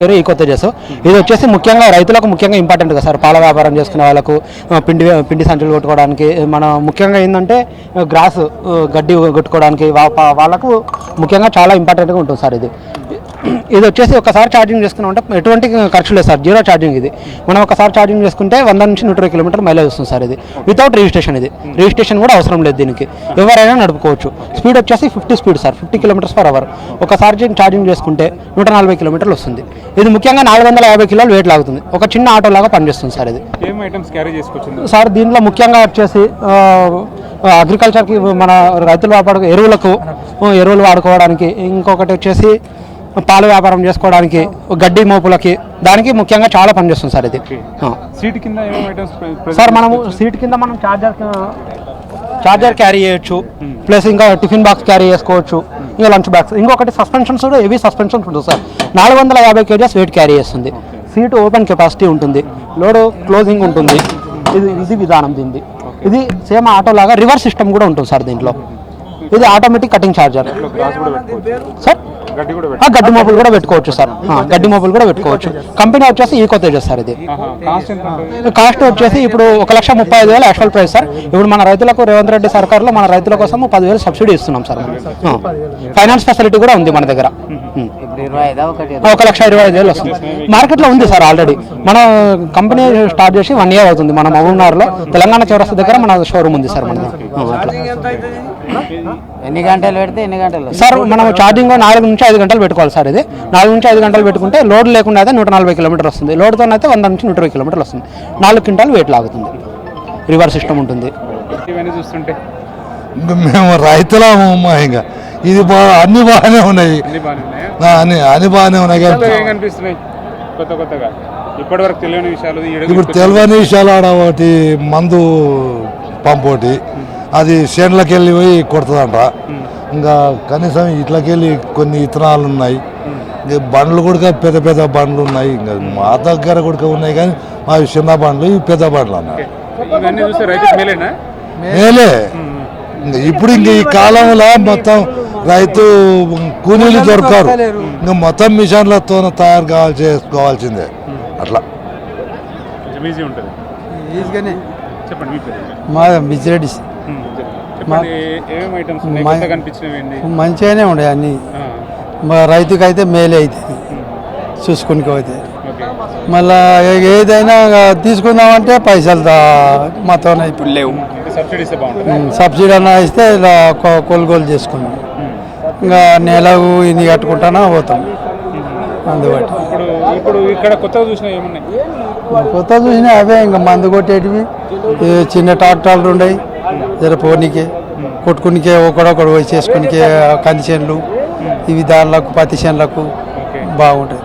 Eco Tejas ఇది వచ్చేసి ముఖ్యంగా రైతులకు ముఖ్యంగా ఇంపార్టెంట్ కదా సార్. పాల వ్యాపారం చేసుకునే వాళ్ళకు పిండి సంచులు కొట్టుకోవడానికి మన ముఖ్యంగా ఏంటంటే గ్రాస్ గడ్డి కొట్టుకోవడానికి వాళ్ళకు ముఖ్యంగా చాలా ఇంపార్టెంట్గా ఉంటుంది సార్. ఇది వచ్చేసి ఒకసారి ఛార్జింగ్ చేసుకున్నామంటే ఎటువంటి ఖర్చు లేదు సార్, జీరో ఛార్జింగ్. ఇది మనం ఒకసారి ఛార్జింగ్ చేసుకుంటే 100 నుంచి 120 కిలోమీటర్ మైలేజ్ వస్తుంది సార్. ఇది వితౌట్ రిజిస్ట్రేషన్. ఇది రిజిస్ట్రేషన్ కూడా అవసరం లేదు దీనికి, ఎవరైనా నడుపుకోవచ్చు. స్పీడ్ వచ్చేసి 50 స్పీడ్ సార్, 50 km/h. ఒకసారి ఛార్జింగ్ చేసుకుంటే 140 కిలోమీటర్లు వస్తుంది. ఇది ముఖ్యంగా 450 కిలోలు వెయిట్ లాగుతుంది. ఒక చిన్న ఆటో లాగా పనిచేస్తుంది సార్. ఇది ఏం ఐటమ్స్ క్యారీ చేసుకోవచ్చు సార్. దీంట్లో ముఖ్యంగా వచ్చేసి అగ్రికల్చర్కి మన రైతుల వ్యాపారం ఎరువులు వాడుకోవడానికి, ఇంకొకటి వచ్చేసి పాల వ్యాపారం చేసుకోవడానికి, గడ్డి మోపులకి, దానికి ముఖ్యంగా చాలా పనిచేస్తుంది సార్. ఇది సీట్ కింద సార్ మనము సీట్ కింద మనం చార్జర్ క్యారీ చేయొచ్చు, ప్లస్ ఇంకా టిఫిన్ బాక్స్ క్యారీ చేసుకోవచ్చు, ఇంకా లంచ్ బాక్స్. ఇంకొకటి సస్పెన్షన్స్ కూడా హెవీ సస్పెన్షన్స్ ఉంటుంది సార్. 450 kgs వెయిట్ క్యారీ చేస్తుంది. సీట్ ఓపెన్ కెపాసిటీ ఉంటుంది, లోడ్ క్లోజింగ్ ఉంటుంది. ఇది విధానం దీనిది. ఇది సేమ్ ఆటో లాగా రివర్స్ సిస్టమ్ కూడా ఉంటుంది సార్ దీంట్లో. ఇది ఆటోమేటిక్ కటింగ్ చార్జర్ సార్. గడ్డి మోపులు కూడా పెట్టుకోవచ్చు సార్, గడ్డి మోపులు కూడా పెట్టుకోవచ్చు. కంపెనీ వచ్చేసి ఈకో తేజస్ సార్. ఇది కాస్ట్ వచ్చేసి ఇప్పుడు 1,35,000 యాక్చువల్ ప్రైస్ సార్. ఇప్పుడు మన రైతులకు రేవంత్ రెడ్డి సర్కార్లో మన రైతుల కోసం 10,000 సబ్సిడీ ఇస్తున్నాం సార్. ఫైనాన్స్ ఫెసిలిటీ కూడా ఉంది మన దగ్గర. 1,25,000 వస్తుంది. మార్కెట్లో ఉంది సార్ ఆల్రెడీ. మన కంపెనీ స్టార్ట్ చేసి 1 year అవుతుంది. మన మహబూబ్నగర్లో తెలంగాణ చౌరస్తా దగ్గర మన షోరూమ్ ఉంది సార్. మన అట్లా ఎన్ని గంటలు పెడితే ఎన్ని గంటలు సార్? మనం ఛార్జింగ్ 4 నుంచి 5 గంటలు పెట్టుకోవాలి సార్. ఇది 4 నుంచి 5 గంటలు పెట్టుకుంటే లోడ్ లేకుండా అయితే 140 కిలోమీటర్ వస్తుంది. లోడ్తో అయితే 100 నుంచి 120 కిలోమీటర్లు వస్తుంది. 4 క్వింటాలు వెయిట్ లాగుతుంది. రివర్స్ సిస్టమ్ ఉంటుంది. ఇవన్నీ చూస్తుంటే మేము రైతులము. ఇంకా ఇది అన్ని బాగానే ఉన్నాయి, అన్ని బాగానే ఉన్నాయి. కనిపిస్తున్నాయి కొత్తగా ఇప్పటివరకు తెలియని విషయాలు. ఇప్పుడు తెలియని విషయాలు ఆడ ఒకటి మందు పంపు ఒకటి, అది చేనులకు వెళ్ళి పోయి కొడుతుందంట. ఇంకా కనీసం ఇట్లకెళ్ళి కొన్ని ఇత్తనాలు ఉన్నాయి. బండ్లు కూడా పెద్ద పెద్ద బండ్లు ఉన్నాయి. ఇంకా మా దగ్గర కూడా ఉన్నాయి, కానీ మా చిన్న బండ్లు ఇవి పెద్ద బండ్లు అన్నారు. మేలే. ఇప్పుడు ఇంక ఈ కాలంలో మొత్తం రైతు కూలీలు దొరకారు. ఇంకా మొత్తం మిషన్లతో తయారు చేసుకోవాల్సిందే. అట్లా మంచిగానే ఉండే అన్ని. మా రైతుకి అయితే మేలే అవుతుంది చూసుకునికి అయితే. మళ్ళా ఏదైనా తీసుకుందామంటే పైసలు మాతో ఇప్పుడు లేవు. సబ్సిడీ అన్న ఇస్తే ఇలా కొనుగోలు చేసుకున్నాం. ఇంకా నెలకు ఇది కట్టుకుంటానా పోతాం. అందుబట్టి ఇప్పుడు ఇక్కడ కొత్తగా చూసినా అవే ఇంకా మందు కొట్టేటివి. చిన్న ట్రాక్టర్లు ఉన్నాయి, జర పోనీకే కొట్టుకునికే ఒకడొకడు పోయి చేసుకునికే కంది చేనులు ఇవి, దానిలకు పత్తి చేనులకు బాగుంటాయి.